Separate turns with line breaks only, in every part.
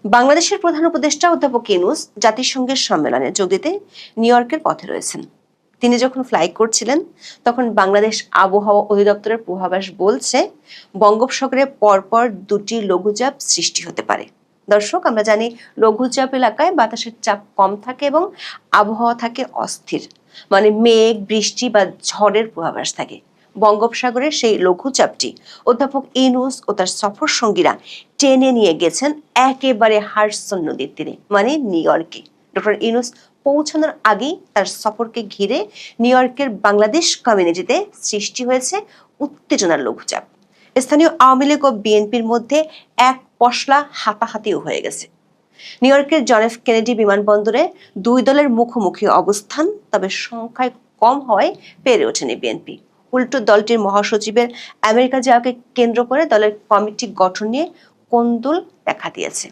বাংলাদেশের প্রধান উপদেষ্টা অধ্যাপক ইউনূস জাতিসংঘের সম্মেলনে যোগ দিতে নিউ ইয়র্কের পথে রয়েছেন। তিনি যখন ফ্লাই করছিলেন তখন বাংলাদেশ আবহাওয়া অধিদপ্তরের পূর্বাভাস বলছে বঙ্গোপসাগরে পরপর দুটি লঘুচাপ সৃষ্টি হতে পারে। দর্শক, আমরা জানি লঘুচাপ এলাকায় বাতাসের চাপ কম থাকে এবং আবহাওয়া থাকে অস্থির, মানে মেঘ, বৃষ্টি বা ঝড়ের পূর্বাভাস থাকে। বঙ্গোপসাগরের সেই লঘুচাপটি অধ্যাপক ইউনূস ও তার সফর সঙ্গীরা টেনে নিয়ে গেছেন একেবারে হাডসন নদীর তীরে, মানে নিউ ইয়র্কে। ডক্টর ইউনূস পৌঁছানোর আগেই তার সফরকে ঘিরে নিউ ইয়র্কের বাংলাদেশ কমিউনিটিতে সৃষ্টি হয়েছে উত্তেজনার লঘুচাপ। স্থানীয় আওয়ামী লীগ ও বিএনপির মধ্যে এক পশলা হাতাহাতিও হয়ে গেছে। নিউ ইয়র্কের জন এফ কেনেডি বিমানবন্দরে দুই দলের মুখোমুখি অবস্থান, তবে সংখ্যায় কম হওয়ায় পেরে ওঠেনি বিএনপি। উল্টো দলটির মহাসচিবের আমেরিকা যাওয়াকে কেন্দ্র করে দলের কমিটি গঠন নিয়ে কোন্দল দেখা দিয়েছে।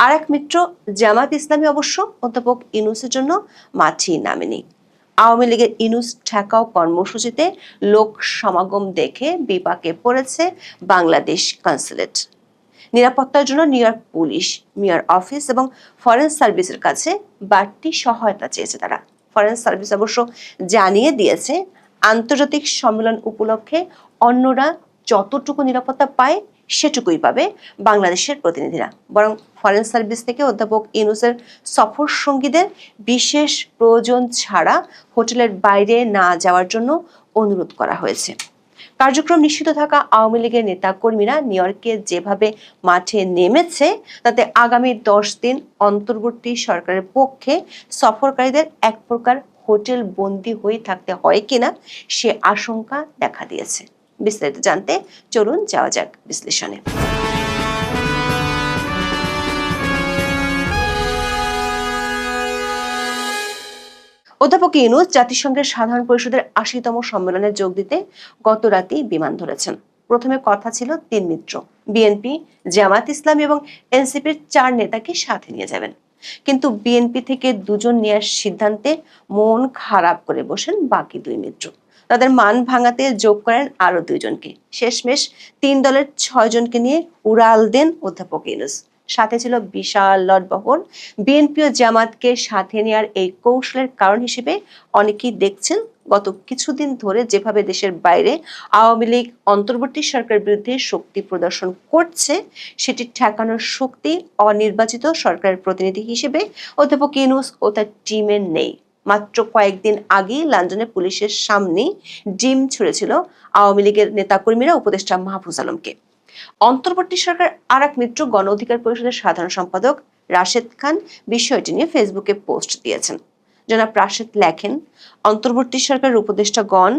আর এক মিত্র জামাত ইসলামী অবশ্য অধ্যাপক ইউনূসের জন্য মাঠেই নামেনি। আওয়ামী লীগের ইউনূস ঠেকাও কর্মসূচিতে লোক সমাগম দেখে বিপাকে পড়েছে বাংলাদেশ কনসুলেট। নিরাপত্তার জন্য new York police, mayor office এবং ফরেন সার্ভিসের কাছে বাড়তি সহায়তা চেয়েছে তারা। ফরেন সার্ভিস অবশ্য জানিয়ে দিয়েছে আন্তর্জাতিক সম্মেলন উপলক্ষে অন্যরা যতটুকু নিরাপত্তা পায় সেটুকুই পাবে বাংলাদেশের প্রতিনিধিরা। বরং ফরেন সার্ভিস থেকে অধ্যাপক ইউনূসের সফর সঙ্গীদের বিশেষ প্রয়োজন ছাড়া হোটেলের বাইরে না যাওয়ার জন্য অনুরোধ করা হয়েছে। কার্যক্রম নিষিদ্ধ থাকা আওয়ামী লীগের নেতা কর্মীরা নিউ ইয়র্কে যেভাবে মাঠে নেমেছে তাতে আগামী 10 দিন অন্তর্বর্তী সরকারের পক্ষে সফরকারীদের এক প্রকার হোটেল বন্দী হয়ে থাকতে হয় কিনা সে আশঙ্কা দেখা দিয়েছে। বিস্তারিত জানতে চলুন যাওয়া যাক বিশ্লেষণে। অধ্যাপক ইউনূস জাতিসংঘের সাধারণ পরিষদের 80তম সম্মেলনে যোগ দিতে গত রাতেই বিমান ধরেছেন। প্রথমে কথা ছিল 3 মিত্র, বিএনপি, জামাত ইসলামী এবং এনসিপির 4 নেতাকে সাথে নিয়ে যাবেন। কিন্তু বিএনপি থেকে 2 জন নেওয়ার সিদ্ধান্তে মন খারাপ করে বসেন বাকি 2 মিত্র। তাদের মান ভাঙাতে যোগ করেন আরো 2 জনকে। শেষমেশ 3 দলের 6 জনকে নিয়ে উড়াল দেন অধ্যাপক ইউনূস। সাথে ছিল বিশাল লটবহর। বিএনপি ও জামাতকে সাথে নেওয়ার এই কৌশলের কারণ হিসেবে অনেকেই দেখছেন গত কিছুদিন ধরে যেভাবে দেশের বাইরে আওয়ামী লীগ অন্তর্বর্তী সরকারের বিরুদ্ধে শক্তি প্রদর্শন করছে, সেটি ঠেকানোর শক্তি অনির্বাচিত সরকারের প্রতিনিধি হিসেবে অধ্যাপক ইউনূস ও তার টিমের নেই। মাত্র কয়েকদিন আগেই লন্ডনে পুলিশের সামনে ডিম ছুড়েছিল আওয়ামী লীগের নেতাকর্মীরা উপদেষ্টা মাহফুজ আলমকে। অন্তর্বর্তী সরকার আর এক মিত্র গণ অধিকার পরিষদের সাধারণ সম্পাদক রাশেদ খান বিষয়টি নিয়ে ফেসবুকে পোস্ট দিয়েছেন। জনাব রাশেদ লেখেন, অন্তর্বর্তী সরকারের উপদেষ্টাগণ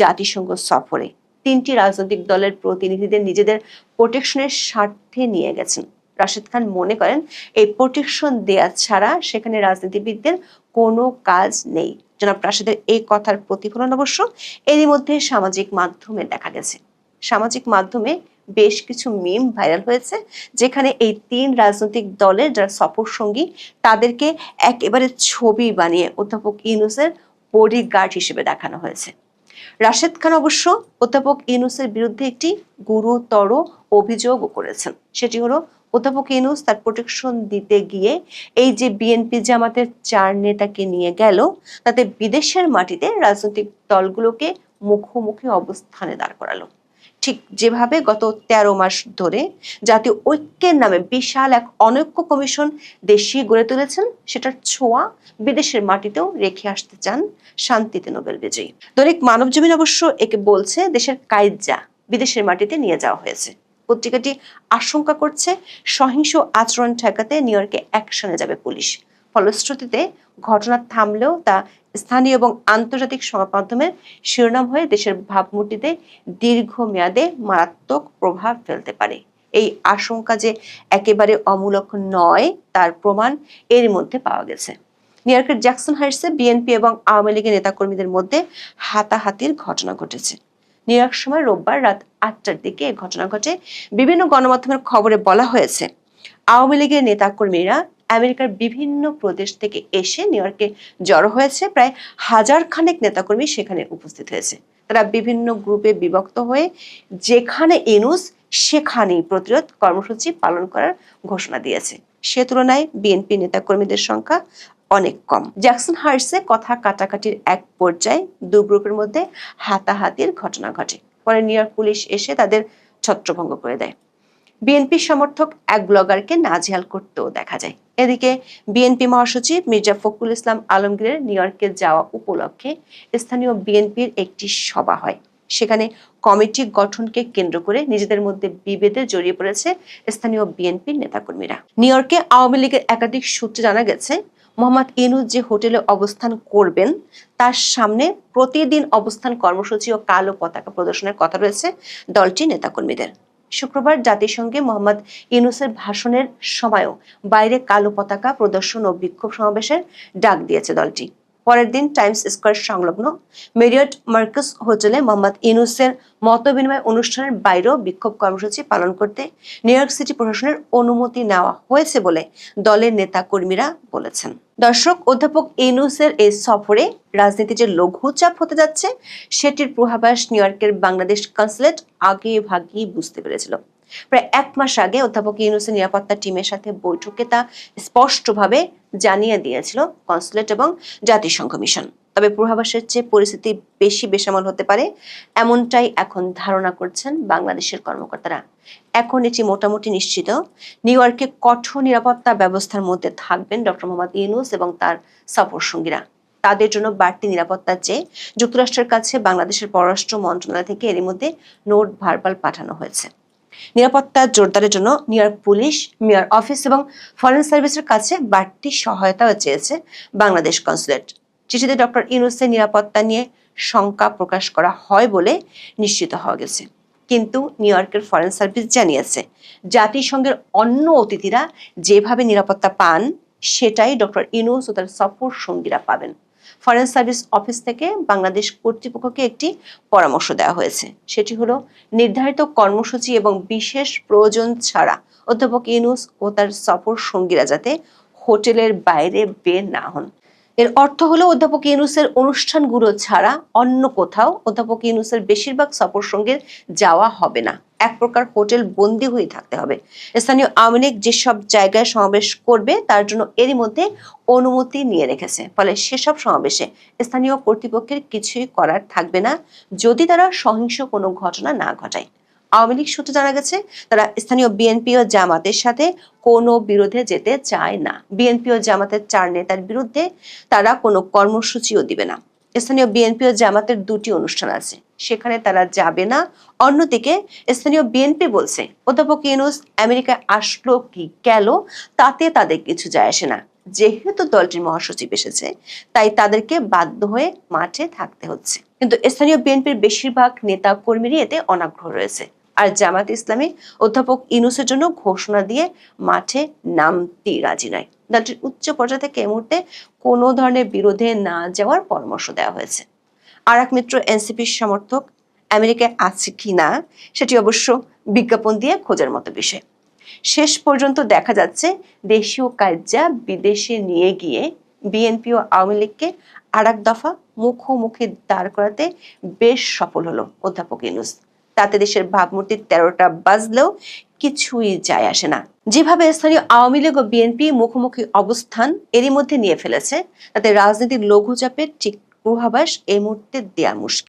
জাতিসংঘ সফরে 3টি রাজনৈতিক দলের প্রতিনিধিদের নিজেদের প্রোটেকশনের স্বার্থে নিয়ে গেছেন। রাশেদ খান মনে করেন এই প্রোটেকশন দেয়া ছাড়া সেখানে রাজনীতিবিদদের কোনো কাজ নেই। জনাব রাশেদের এই কথার প্রতিফলন অবশ্য এরই মধ্যে সামাজিক মাধ্যমে দেখা গেছে। সামাজিক মাধ্যমে বেশ কিছু মিম ভাইরাল হয়েছে, যেখানে এই 3 রাজনৈতিক দলের যারা সফর সঙ্গী তাদেরকে একেবারে ছবি বানিয়ে অধ্যাপক ইউনূসের বডিগার্ড হিসেবে দেখানো হয়েছে। রাশেদ খান অবশ্য অধ্যাপক ইউনূসের বিরুদ্ধে একটি গুরুতর অভিযোগও করেছেন। সেটি হলো অধ্যাপক ইউনূস তার প্রোটেকশন দিতে গিয়ে এই যে বিএনপি জামাতের 4 নেতাকে নিয়ে গেল, তাতে বিদেশের মাটিতে রাজনৈতিক দলগুলোকে মুখোমুখি অবস্থানে দাঁড় করালো। ঠিক যেভাবে গত 13 মাস ধরে জাতীয় ঐক্যের নামে বিশাল এক অনৈক্য কমিশন দেশে গড়ে তুলেছেন, সেটার ছোঁয়া বিদেশের মাটিতেও রেখে আসতে চান শান্তিতে নোবেল বিজয়ী। দৈনিক মানবজমিন অবশ্য একে বলছে দেশের কাইজ্জা বিদেশের মাটিতে নিয়ে যাওয়া হয়েছে। পত্রিকাটি আশঙ্কা করছে সহিংস আচরণ ঠেকাতে নিউ ইয়র্কে অ্যাকশনে যাবে পুলিশ। ফলশ্রুতিতে ঘটনা থামলেও তা স্থানীয় এবং আন্তর্জাতিক সংবাদ মাধ্যমের শিরোনাম হয়ে দেশের ভাবমূর্তিতে দীর্ঘমেয়াদে মারাত্মক প্রভাব ফেলতে পারে। এই আশঙ্কা যে একেবারে অমূলক নয় তার প্রমাণ এর মধ্যে পাওয়া গেছে। নিউ ইয়র্কের জ্যাকসন হাইটসে বিএনপি এবং আওয়ামী লীগের নেতাকর্মীদের মধ্যে হাতাহাতির ঘটনা ঘটেছে। নিউ ইয়র্ক সময় রোববার রাত 8টার দিকে এই ঘটনা ঘটে। বিভিন্ন গণমাধ্যমের খবরে বলা হয়েছে আওয়ামী লীগের নেতাকর্মীরা আমেরিকার বিভিন্ন প্রদেশ থেকে এসে নিউ ইয়র্কে জড়ো হয়েছে। প্রায় 1000 খানেক নেতাকর্মী সেখানে উপস্থিত হয়েছে। তারা বিভিন্ন গ্রুপে বিভক্ত হয়ে যেখানে ইউনূস সেখানেই প্রতিরোধ কর্মসূচি পালন করার ঘোষণা দিয়েছে। সে তুলনায় বিএনপি নেতাকর্মীদের সংখ্যা অনেক কম। জ্যাকসন হাইটসে কথা কাটাকাটির এক পর্যায়ে দুই গ্রুপের মধ্যে হাতাহাতির ঘটনা ঘটে। পরে নিউ ইয়র্ক পুলিশ এসে তাদের ছত্রভঙ্গ করে দেয়। বিএনপি সমর্থক এক ব্লগারকে নাজেহাল করতেও দেখা যায়। এদিকে বিএনপি মহাসচিব মির্জা ফখরুল ইসলাম আলমগীরের নিউ ইয়র্কে যাওয়া উপলক্ষে স্থানীয় বিএনপির একটি সভা হয়। সেখানে কমিটি গঠনকে কেন্দ্র করে নিজেদের মধ্যে বিভেদে জড়িয়ে পড়েছে স্থানীয় বিএনপির নেতাকর্মীরা। নিউ ইয়র্কে আওয়ামী লীগের একাধিক সূত্রে জানা গেছে, মোহাম্মদ ইউনূস যে হোটেলে অবস্থান করবেন তার সামনে প্রতিদিন অবস্থান কর্মসূচি ও কালো পতাকা প্রদর্শনের কথা রয়েছে দলটির নেতাকর্মীদের। শুক্রবার জাতিসংঘে মোহাম্মদ ইউনূসের ভাষণের সময়ও বাইরে কালো পতাকা প্রদর্শন ও বিক্ষোভ সমাবেশের ডাক দিয়েছে দলটি। পরের দিন টাইমস স্কয়ার সংলগ্ন মেরিয়ট মার্কাস হোটেলে মোহাম্মদ ইউনূসের মতবিনিময় অনুষ্ঠানের বাইরেও বিক্ষোভ কর্মসূচি পালন করতে নিউ ইয়র্ক সিটি প্রশাসনের অনুমতি নেওয়া হয়েছে বলে দলের নেতা কর্মীরা বলেছেন। দর্শক, অধ্যাপক ইউনূসের এই সফরে রাজনীতি যে লঘুচাপ হতে যাচ্ছে সেটির পূর্বাভাস নিউ ইয়র্কের বাংলাদেশ কনসুলেট আগে ভাগেই বুঝতে পেরেছিল। প্রায় এক মাস আগে অধ্যাপক ইউনূসের নিরাপত্তা টিমের সাথে বৈঠকে তা স্পষ্টভাবে জানিয়ে দিয়েছিল কনসুলেট এবং জাতিসংঘ মিশন। তবে পূর্বাভাসের চেয়ে পরিস্থিতি বেশি বেসামাল হতে পারে, এমনটাই এখন ধারণা করছেন বাংলাদেশের কর্মকর্তারা। এখন এটি মোটামুটি নিশ্চিত, নিউ ইয়র্কে কঠোর নিরাপত্তা ব্যবস্থার মধ্যে থাকবেন ডক্টর মোহাম্মদ ইউনূস এবং তার সফর সঙ্গীরা। তাদের জন্য বাড়তি নিরাপত্তার চেয়ে যুক্তরাষ্ট্রের কাছে বাংলাদেশের পররাষ্ট্র মন্ত্রণালয় থেকে এরই মধ্যে নোট ভার্বাল পাঠানো হয়েছে। নিরাপত্তা জোরদারের জন্য new York police, mayor office এবং ফরেন সার্ভিসের কাছে বাড়তি সহায়তাও চেয়েছে বাংলাদেশ কনসুলেট। চিঠিতে ডক্টর ইউনূসের নিরাপত্তা নিয়ে শঙ্কা প্রকাশ করা হয় বলে নিশ্চিত হওয়া গেছে। কিন্তু নিউ ইয়র্কের ফরেন সার্ভিস জানিয়েছে, জাতিসংঘের অন্য অতিথিরা যেভাবে নিরাপত্তা পান সেটাই ডক্টর ইউনূস ও তার সফর সঙ্গীরা পাবেন। ফরেন সার্ভিস অফিস থেকে বাংলাদেশ কর্তৃপক্ষকে একটি পরামর্শ দেওয়া হয়েছে। সেটি হলো নির্ধারিত কর্মসূচি এবং বিশেষ প্রয়োজন ছাড়া অধ্যাপক ইউনূস ও তার সফর সঙ্গীরা যাতে হোটেলের বাইরে বের না হন। এর অর্থ হলো অধ্যাপক ইউনূসের অনুষ্ঠানগুলো ছাড়া অন্য কোথাও অধ্যাপক ইউনূসের বেশিরভাগ সফর সঙ্গীর যাওয়া হবে না। এক প্রকার হোটেল বন্দী হয়ে থাকতে হবে। স্থানীয় আওয়ামী লীগ যেসব জায়গায় সমাবেশ করবে তার জন্য এরই মধ্যে অনুমতি নিয়ে রেখেছে। ফলে সেসব সমাবেশে স্থানীয় কর্তৃপক্ষের কিছুই করার থাকবে না যদি তারা সহিংস কোনো ঘটনা না ঘটায়। আওয়ামী লীগ সূত্রে জানা গেছে, তারা স্থানীয় বিএনপি ও জামাতের সাথে কোনো বিরোধে যেতে চায় না। বিএনপি ও জামাতের 4 নেতার বিরুদ্ধে তারা কোনো কর্মসূচিও দিবে না। স্থানীয় বিএনপি ও জামাতের 2টি অনুষ্ঠান আছে, সেখানে তারা যাবে না। অন্যদিকে স্থানীয় বিএনপি বলছে, অধ্যাপক ইউনূস আমেরিকায় আসলো কি গেল তাতে তাদের কিছু যায় আসে না। যেহেতু দলটির মহাসচিব এসেছে তাই তাদেরকে বাধ্য হয়ে মাঠে থাকতে হচ্ছে। কিন্তু স্থানীয় বিএনপির বেশিরভাগ নেতা কর্মীরই এতে অনাগ্রহ রয়েছে। আর জামাত ইসলামী অধ্যাপক ইউনূসের জন্য ঘোষণা দিয়ে মাঠে নামতেই রাজি নয়। দলটির উচ্চ পর্যায়ে থেকে এই মুহূর্তে কোনো ধরনের বিরোধে না যাওয়ার পরামর্শ দেওয়া হয়েছে। আর এক মিত্র এনসিপির সমর্থক আমেরিকায় আছে কিনা সেটি অবশ্য বিজ্ঞাপন দিয়ে খোঁজার মতো বিষয়। শেষ পর্যন্ত দেখা যাচ্ছে দেশীয় কার্যা বিদেশে নিয়ে গিয়ে বিএনপি ও আওয়ামী লীগকে আর এক দফা মুখোমুখি দাঁড় করাতে বেশ সফল হলো অধ্যাপক ইউনূস। তাতে দেশের ভাবমূর্তির 13টা বাজলেও কিছুই যায় আসে না। যেভাবে স্থানীয় আওয়ামী লীগ ও বিএনপি মুখোমুখি অবস্থান এরই মধ্যে নিয়ে ফেলেছে, তাতে রাজনীতির লঘুচাপের ঠিক পূর্বাভাস এই মুহূর্তে দেয়া মুশকিল।